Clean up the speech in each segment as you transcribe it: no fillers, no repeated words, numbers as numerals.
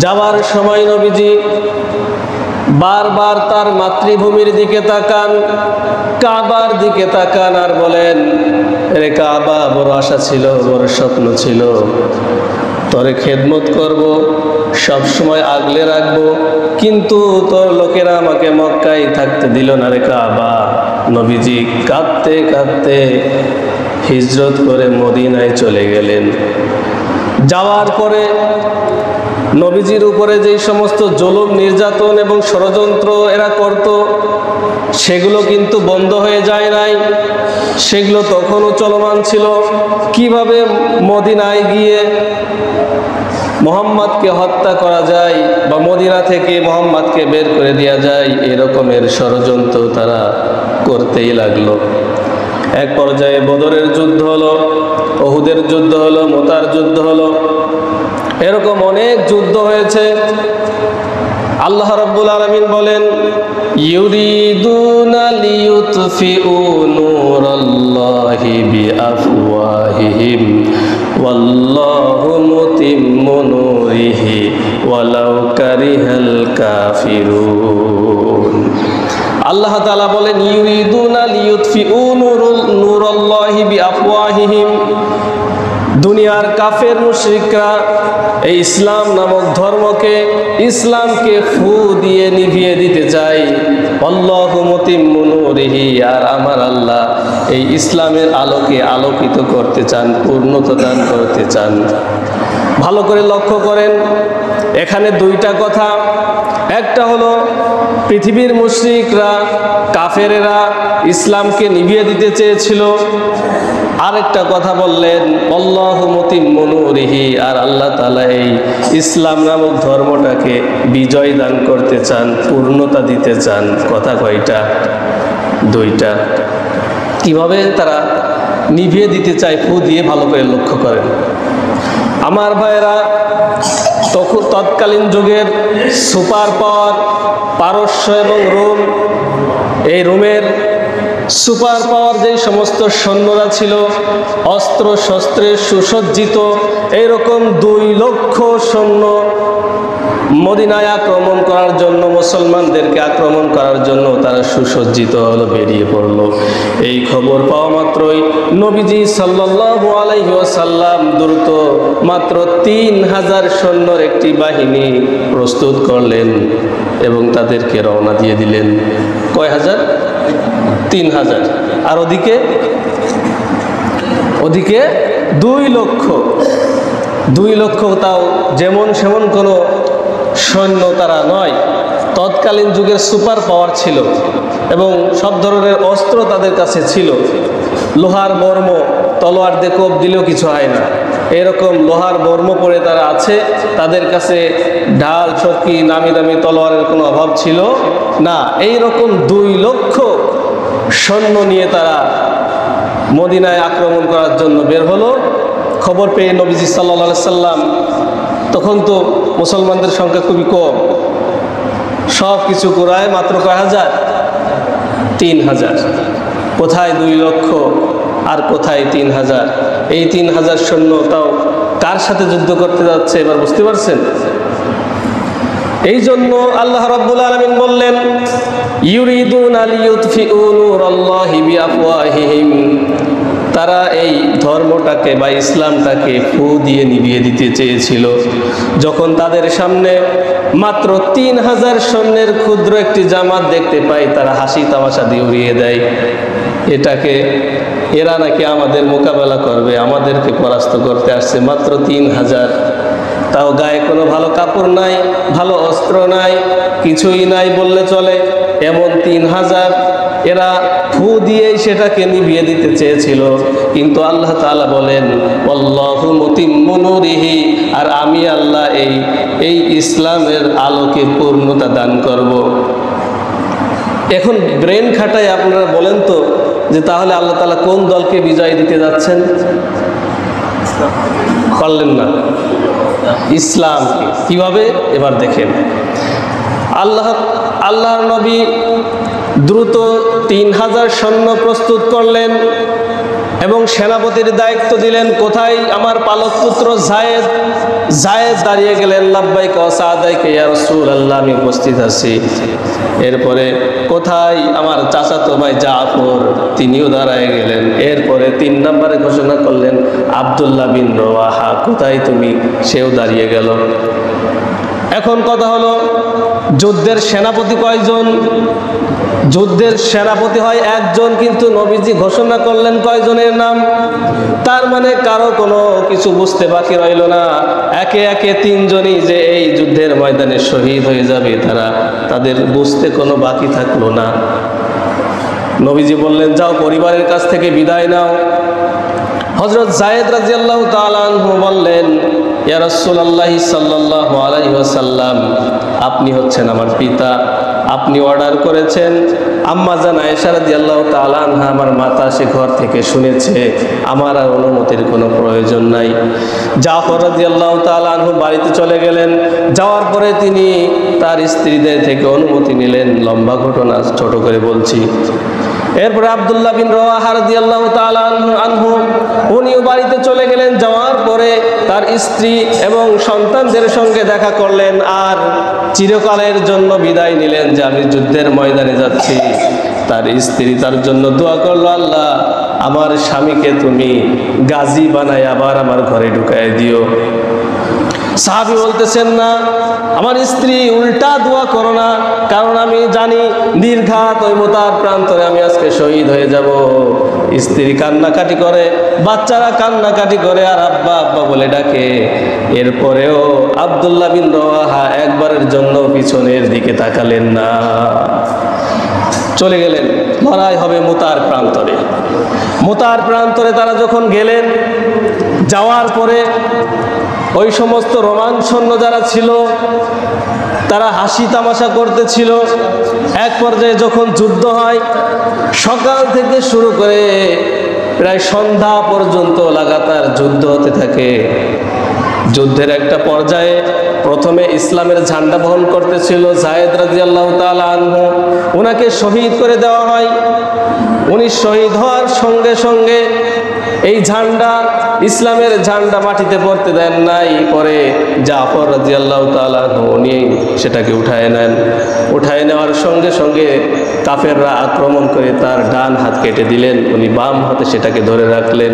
যাওয়ার সময় নবীজি বারবার তার মাতৃভূমির দিকে তাকান, কাবার দিকে তাকান আর বলেন, রে কাবা, বড় আশা ছিল, বড় স্বপ্ন ছিল, তোরে খেদমত করব, সব সময় আগলে রাখবো, কিন্তু তোর লোকেরা আমাকে মক্কায় থাকতে দিল না রে কাবা। নবীজি কাঁদতে কাঁদতে হিজরত করে মদিনায় চলে গেলেন। যাওয়ার পরে নবীজির উপরে যেই সমস্ত জুলুম, নির্যাতন এবং ষড়যন্ত্র এরা করত, সেগুলো কিন্তু বন্ধ হয়ে যায় নাই, সেগুলো তখনও চলমান ছিল। কিভাবে মদিনায় গিয়ে মুহাম্মদকে হত্যা করা যায় বা মদিনা থেকে মুহাম্মদকে বের করে দেওয়া যায়, এরকমের ষড়যন্ত্র তারা করতেই লাগলো। এক পর্যায়ে বদরের যুদ্ধ হলো, উহুদের যুদ্ধ হলো, মুতার যুদ্ধ হলো, এরকম অনেক যুদ্ধ হয়েছে। আল্লাহ রাব্বুল আলামিন বলেন, ইউরিদুনা লিইউতফিউ নূরাল্লাহি বিআফওয়াহিহিম ওয়াল্লাহু মুতিম্মু নূরিহি ওয়ালাউ কারিহাল কাফিরুন। আল্লাহ তাআলা বলেন, ইউরিদুনা লিইউতফিউ নূরাল্লাহি বিআফওয়াহিহিম। দুনিয়ার কাফের মুশরিকরা এই ইসলাম নামক ধর্মকে, ইসলামকে ফু দিয়ে নিভিয়ে দিতে চায়। আল্লাহু মুতিম্মু নূরিহি, আর আমার আল্লাহ এই ইসলামের আলোকে আলোকিত করতে চান, পূর্ণতা দান করতে চান। ভালো করে লক্ষ্য করেন, এখানে দুইটা কথা। একটা হলো পৃথিবীর মুশরিকরা, কাফেরেরা ইসলামকে নিভিয়ে দিতে চেয়েছিল। আরেকটা কথা বললেন, আল্লাহু মুতিম্মু নূরিহি, আর আল্লাহ তাআলা এই ইসলাম নামক ধর্মটাকে বিজয় দান করতে চান, পূর্ণতা দিতে চান। কথা কয়টা? দুইটা। কিভাবে তারা নিভিয়ে দিতে চায় ফু দিয়ে, ভালো করে লক্ষ্য করেন আমার ভাইয়েরা। তৎকালীন যুগের সুপার পাওয়ার পারস্য এবং রোম, এই রোমের সুপার পাওয়ার যেই সমস্ত সৈন্যরা ছিল, অস্ত্র শস্ত্রে সুসজ্জিত, এইরকম 2 লক্ষ সৈন্য মদিনায় আক্রমণ করার জন্য, মুসলমানদেরকে আক্রমণ করার জন্য তারা সুসজ্জিত হলো, বেরিয়ে পড়লো। এই খবর পাওয়া মাত্রই নবীজি সাল্লাল্লাহু আলাইহি ওয়াসাল্লাম দ্রুত মাত্র 3000 সৈন্যর একটি বাহিনী প্রস্তুত করলেন এবং তাদেরকে রওনা দিয়ে দিলেন। কয় হাজার? 3000। আর ওদিকে 2 লক্ষ। 2 লক্ষ, তাও যেমন সেমন কোনো সৈন্য তারা নয়। তৎকালীন যুগের সুপার পাওয়ার ছিল এবং সব ধরনের অস্ত্র তাদের কাছে ছিল। লোহার বর্ম, তলোয়ার দিয়ে কোপ দিলেও কিছু হয় না, এরকম লোহার বর্ম পরে তারা আছে। তাদের কাছে ঢাল, চকি, নামি দামি তলোয়ারের কোনো অভাব ছিল না। এইরকম 2 লক্ষ সৈন্য নিয়ে তারা মদিনায় আক্রমণ করার জন্য বের হলো। খবর পেয়ে নবীজি সাল্লাল্লাহু আলাইহি সাল্লাম, তখন তো মুসলমানদের সংখ্যা খুবই কম, সব কিছু করায় মাত্র কয় হাজার? 3000। কোথায় 2 লক্ষ আর কোথায় 3000? এই 3000 সৈন্য তাও কার সাথে যুদ্ধ করতে যাচ্ছে এবার বুঝতে পারছেন? এই জন্য আল্লাহ রাব্বুল আলামিন বললেন, ইউরিদুনা লিইউতফিউ নূরাল্লাহি বিআফওয়াহিহিম। তারা এই ধর্মটাকে বা ইসলামটাকে ফু দিয়ে নিভিয়ে দিতে চেয়েছিল। যখন তাদের সামনে মাত্র 3000 সৈন্যের ক্ষুদ্র একটি জামাত দেখতে পাই, তারা হাসি তামাশা দিয়ে উড়িয়ে দেয়। এরা নাকি আমাদের মোকাবেলা করবে, আমাদেরকে পরাস্ত করতে আসছে। মাত্র 3000, তাও গায়ে কোনো ভালো কাপড় নাই, ভালো অস্ত্র নাই, কিছুই নাই বললে চলে। এমন 3000 এরা ফু দিয়েই সেটাকে নিভিয়ে দিতে চেয়েছিল। কিন্তু আল্লাহ তাআলা বলেন, আল্লাহু মুতিম্মু নূরিহি, আর আমি আল্লাহ এই ইসলামের আলোকে পূর্ণতা দান করব। এখন ব্রেন খাটায় আপনারা বলেন তো, যে তাহলে আল্লাহ তাআলা কোন দলকে বিজয় দিতে যাচ্ছেন? পারলেন না। ইসলামকে। কিভাবে? এবার দেখেন, আল্লাহর নবী দ্রুত 3000 সৈন্য প্রস্তুত করলেন। এবং সেনাপতির দায়িত্ব দিলেন, কোথায় আমার পালক পুত্র যায়েদ? যায়েদ দাঁড়িয়ে গেলেন, লাব্বাইকা ওয়া সাআদাইকা ইয়া রাসূলুল্লাহ, আমি উপস্থিত আছি। এরপরে কোথায় আমার চাচাতো ভাই জাফর? তিনিও দাঁড়ায় গেলেন। এরপরে 3 নম্বরে ঘোষণা করলেন, আব্দুল্লাহ বিন রওয়াহা, কোথায় তুমি? সেও দাঁড়িয়ে গেল। এখন কথা হলো, যুদ্ধের সেনাপতি কয়জন? যুদ্ধের সেনাপতি হয় একজন, কিন্তু নবীজি ঘোষণা করলেন কয়জনের নাম? তার মানে কারো কোনো কিছু বুঝতে বাকি রইল না। একে একে 3 জনই যে এই যুদ্ধের ময়দানে শহীদ হয়ে যাবে, তাদের বুঝতে কোনো বাকি থাকলো না। নবীজি বললেন, যাও পরিবারের কাছ থেকে বিদায় নাও। হযরত যায়েদ রাদিয়াল্লাহু তাআলা আনহু বললেন, ইয়া রাসূলুল্লাহ সাল্লাল্লাহু আলাইহি ওয়াসাল্লাম, আপনি হচ্ছেন আমার পিতা, আপনি অর্ডার করেছেন। আম্মা জান আয়েশা রাদিয়াল্লাহু তাআলা আনহা, আমার মাতা, সে ঘর থেকে শুনেছে, আমার আর অনুমতির কোনো প্রয়োজন নাই। জাফর রাদিয়াল্লাহু তাআলা আনহু বাড়িতে চলে গেলেন। যাওয়ার পরে তিনি তার স্ত্রীদের থেকে অনুমতি নিলেন। লম্বা ঘটনা, ছোট করে বলছি। এরপরে আব্দুল্লাহ বিন রওয়াহা রাদিয়াল্লাহু তাআলা আনহু, উনিও বাড়িতে চলে গেলেন। যাওয়ার পরে তার স্ত্রী এবং সন্তানদের সঙ্গে দেখা করলেন আর চিরকালের জন্য বিদায় নিলেন যে আমি যুদ্ধের ময়দানে যাচ্ছি। তার স্ত্রী তার জন্য দোয়া করলো, আল্লাহ আমার স্বামীকে তুমি গাজী বানায় আবার আমার ঘরে ঢুকায় দিও। সাহাবী বলতেছেন, না আমার স্ত্রী, উল্টা দোয়া করো না, কারণ আমি জানি নির্ঘাত ওই মোতার প্রান্তরে আমি আজকে শহীদ হয়ে যাব। স্ত্রী কান্নাকাটি করে, বাচ্চারা কান্নাকাটি করে, আর আব্বা আব্বা বলে ডাকে। এরপরেও আব্দুল্লাহ বিন রওয়াহা একবারের জন্য পিছনের দিকে তাকালেন না, চলে গেলেন। লড়াই হবে মুতার প্রান্তরে। মুতার প্রান্তরে তারা যখন গেলেন, যাওয়ার পরে ওই সমস্ত রোমান সৈন্য যারা ছিল তারা হাসি তামাশা করতেছিল। এক পর্যায়ে যখন যুদ্ধ হয়, সকাল থেকে শুরু করে প্রায় সন্ধ্যা পর্যন্ত লাগাতার যুদ্ধ হতে থাকে। যুদ্ধের একটা পর্যায়ে প্রথমে ইসলামের ঝান্ডা বহন করতেছিল যায়েদ রাদিয়াল্লাহু তাআলা আনহু, ওনাকে শহীদ করে দেওয়া হয়। উনি শহীদ হওয়ার সঙ্গে সঙ্গে এই ঝান্ডা, ইসলামের ঝান্ডা মাটিতে পড়তে দেন নাই। পরে জাফর রাদিয়াল্লাহু তাআলা আনহু উনি সেটাকে উঠায় নেন। উঠায় নেওয়ার সঙ্গে সঙ্গে কাফেররা আক্রমণ করে তার ডান হাত কেটে দিলেন। উনি বাম হাতে সেটাকে ধরে রাখলেন।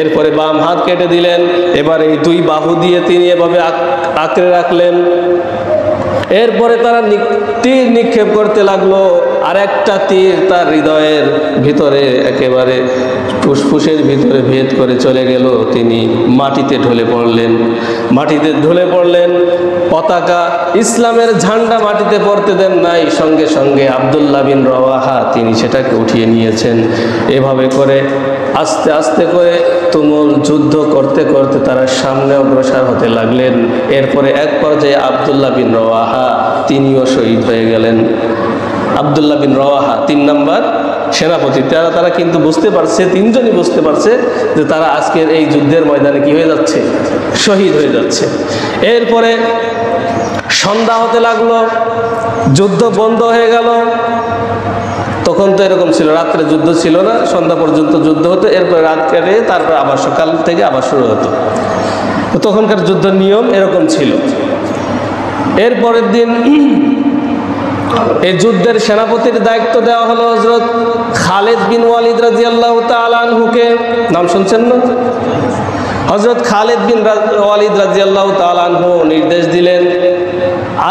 এরপরে বাম হাত কেটে দিলেন। এবার এই 2 বাহু দিয়ে তিনি এভাবে আঁকড়ে রাখলেন। এরপরে তারা তীর নিক্ষেপ করতে লাগলো, আর একটা তীর তার হৃদয়ের ভিতরে একেবারে ফুসফুসের ভিতরে ভেদ করে চলে গেল। তিনি মাটিতে ঢলে পড়লেন। মাটিতে ঢলে পড়লেন। পতাকা, ইসলামের ঝান্ডা মাটিতে পড়তে দেন নাই। সঙ্গে সঙ্গে আব্দুল্লাহ বিন রওয়াহা তিনি সেটাকে উঠিয়ে নিয়েছেন। এভাবে করে আস্তে আস্তে করে তুমুল যুদ্ধ করতে করতে তারা সামনে অগ্রসর হতে লাগলেন। এরপরে এক পর্যায়ে আব্দুল্লাহ বিন রওয়াহা তিনিও শহীদ হয়ে গেলেন। আব্দুল্লাহ বিন রওয়াহা 3 নম্বর সেনাপতি। তারা কিন্তু বুঝতে পারছে, 3 জনই বুঝতে পারছে যে তারা আজকের এই যুদ্ধের ময়দানে কি হয়ে যাচ্ছে, শহীদ হয়ে যাচ্ছে। এরপরে সন্ধ্যা হতে লাগলো, যুদ্ধ বন্ধ হয়ে গেল। তখন তো এরকম ছিল, রাত্রে যুদ্ধ ছিল না, সন্ধ্যা পর্যন্ত যুদ্ধ হতো। এরপরে রাত কেটে তারপর আবার সকাল থেকে আবার শুরু হতো। তখনকার যুদ্ধের নিয়ম এরকম ছিল। এরপরের দিন এই যুদ্ধের সেনাপতির দায়িত্ব দেওয়া হলো হযরত খালিদ বিন ওয়ালিদ রাদিয়াল্লাহু তাআলা আনহুকে। নাম শুনছেন না? হযরত খালিদ বিন ওয়ালিদ রাদিয়াল্লাহু তাআলা আনহু নির্দেশ দিলেন,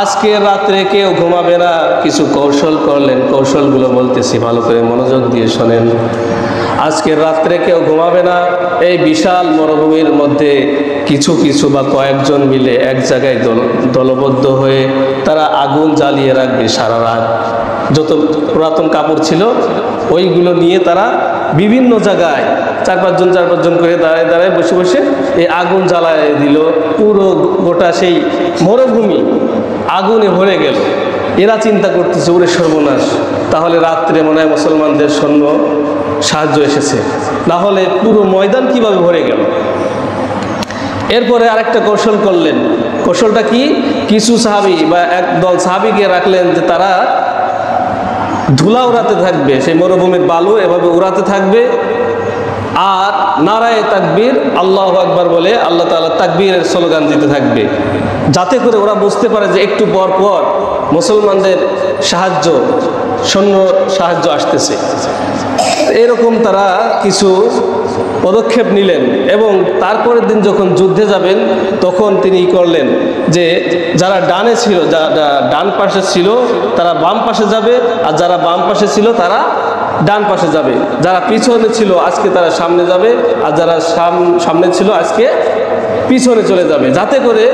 আজকের রাত্রে কেউ ঘুমাবে না। কিছু কৌশল করলেন, কৌশলগুলো বলতেছি, ভালো করে মনোযোগ দিয়ে শোনেন। আজকের রাত্রে কেউ ঘুমাবে না। এই বিশাল মরুভূমির মধ্যে কিছু কিছু বা কয়েকজন মিলে এক জায়গায় দলবদ্ধ হয়ে তারা আগুন জ্বালিয়ে রাখবে সারা রাত। যত পুরাতন কাপড় ছিল ওইগুলো নিয়ে তারা বিভিন্ন জায়গায় 4-5 জন করে দাঁড়ায় দাঁড়ায় বসে বসে এই আগুন জ্বালায় দিল। পুরো গোটা সেই মরুভূমি আগুনে ভরে গেল। এরা চিন্তা করতেছে, ওরে সর্বনাশ, তাহলে রাত্রে মনে হয় মুসলমানদের সৈন্য সাহায্য এসেছে, না হলে পুরো ময়দান কিভাবে ভরে গেল। এরপরে আরেকটা কৌশল করলেন। কৌশলটা কি? কিছু সাহাবী বা একদল সাহাবীকে রাখলেন যে তারা ধুলা উড়াতে থাকবে, সেই মরুভূমির বালু এভাবে উড়াতে থাকবে। আর নারায়ে তাকবীর আল্লাহু আকবার বলে আল্লাহ তাআলা তাকবীরের স্লোগান দিতে থাকবে, যাতে করে ওরা বুঝতে পারে যে একটু পর পর মুসলমানদের সাহায্য, সৈন্য সাহায্য আসতেছে। এরকম তারা কিছু পদক্ষেপ নিলেন এবং তারপরের দিন যখন যুদ্ধে যাবেন তখন তিনি করলেন যে যারা ডানে ছিল, যারা ডান পাশে ছিল তারা বাম পাশে যাবে, আর যারা বাম পাশে ছিল তারা ডান পাশে যাবে। যারা পিছনে ছিল আজকে তারা সামনে যাবে, আর যারা সামনে ছিল আজকে পিছনে চলে যাবে, যাতে করে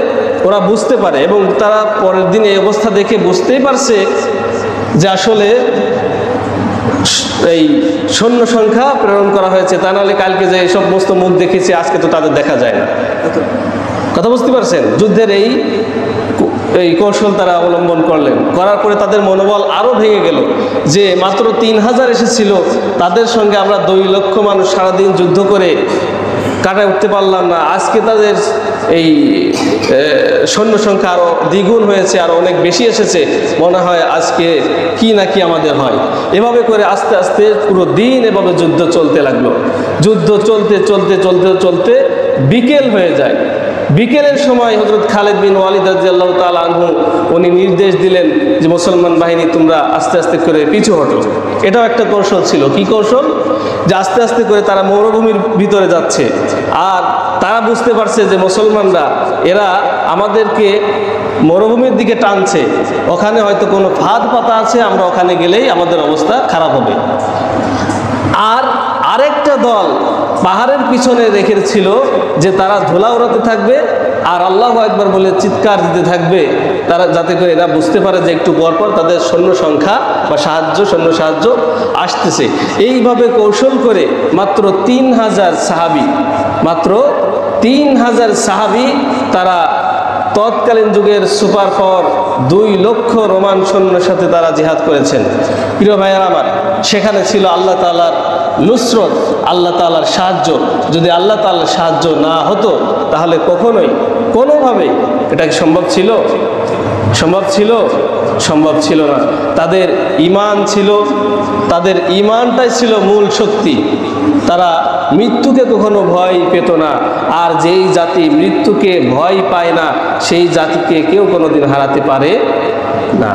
ওরা বুঝতে পারে। এবং তারা পরের দিন এই অবস্থা দেখে বুঝতেই পারছে যে আসলে এই সৈন্য সংখ্যা প্রেরণ করা হয়েছে, তা নাহলে কালকে যে এই সমস্ত মুখ দেখেছি আজকে তো তাদের দেখা যায় না। কথা বুঝতে পারছেন? যুদ্ধের এই কৌশল তারা অবলম্বন করলেন, করার পরে তাদের মনোবল আরও ভেঙে গেল যে মাত্র 3000 এসেছিল, তাদের সঙ্গে আমরা 2 লক্ষ মানুষ সারাদিন যুদ্ধ করে কাটায় উঠতে পারলাম না, আজকে তাদের এই সৈন্য সংখ্যা আরও দ্বিগুণ হয়েছে, আরও অনেক বেশি এসেছে, মনে হয় আজকে কি না কি আমাদের হয়। এভাবে করে আস্তে আস্তে পুরো দিন এভাবে যুদ্ধ চলতে লাগলো। যুদ্ধ চলতে চলতে চলতে চলতে বিকেল হয়ে যায়। বিকেলের সময় হযরত খালিদ বিন ওয়ালিদ রাদিয়াল্লাহু তাআলা আনহু উনি নির্দেশ দিলেন যে মুসলমান বাহিনী তোমরা আস্তে আস্তে করে পিছু হটো। এটাও একটা কৌশল ছিল। কি কৌশল? যে আস্তে আস্তে করে তারা মরুভূমির ভিতরে যাচ্ছে, আর তারা বুঝতে পারছে যে মুসলমানরা এরা আমাদেরকে মরুভূমির দিকে টানছে, ওখানে হয়তো কোনো ফাঁদ পাতা আছে, আমরা ওখানে গেলেই আমাদের অবস্থা খারাপ হবে। আর আরেকটা দল পাহাড়ের পিছনে রেখেছিল যে তারা ধুলা উড়াতে থাকবে আর আল্লাহু আকবার বলে চিৎকার দিতে থাকবে, তারা যাতে করে এরা বুঝতে পারে যে একটু পর পর তাদের সৈন্য সংখ্যা বা সৈন্য সাহায্য আসতেছে। এইভাবে কৌশল করে মাত্র 3000 সাহাবী, মাত্র 3000 সাহাবী তারা তৎকালীন যুগের সুপার পাওয়ার 2 লক্ষ রোমান সৈন্যের সাথে তারা জিহাদ করেছেন। প্রিয় ভাইয়েরা আমার, সেখানে ছিল আল্লাহ তাআলার নুসরত, আল্লাহ তাআলার সাহায্য। যদি আল্লাহ তাআলার সাহায্য না হতো তাহলে কখনোই কোনোভাবে এটা কি সম্ভব ছিল? সম্ভব ছিল? সম্ভব ছিল না। তাদের ঈমান ছিল, তাদের ঈমানটাই ছিল মূল শক্তি। তারা মৃত্যুকে কখনো ভয় পেত না, আর যেই জাতি মৃত্যুকে ভয় পায় না সেই জাতিকে কেউ কোনোদিন হারাতে পারে না।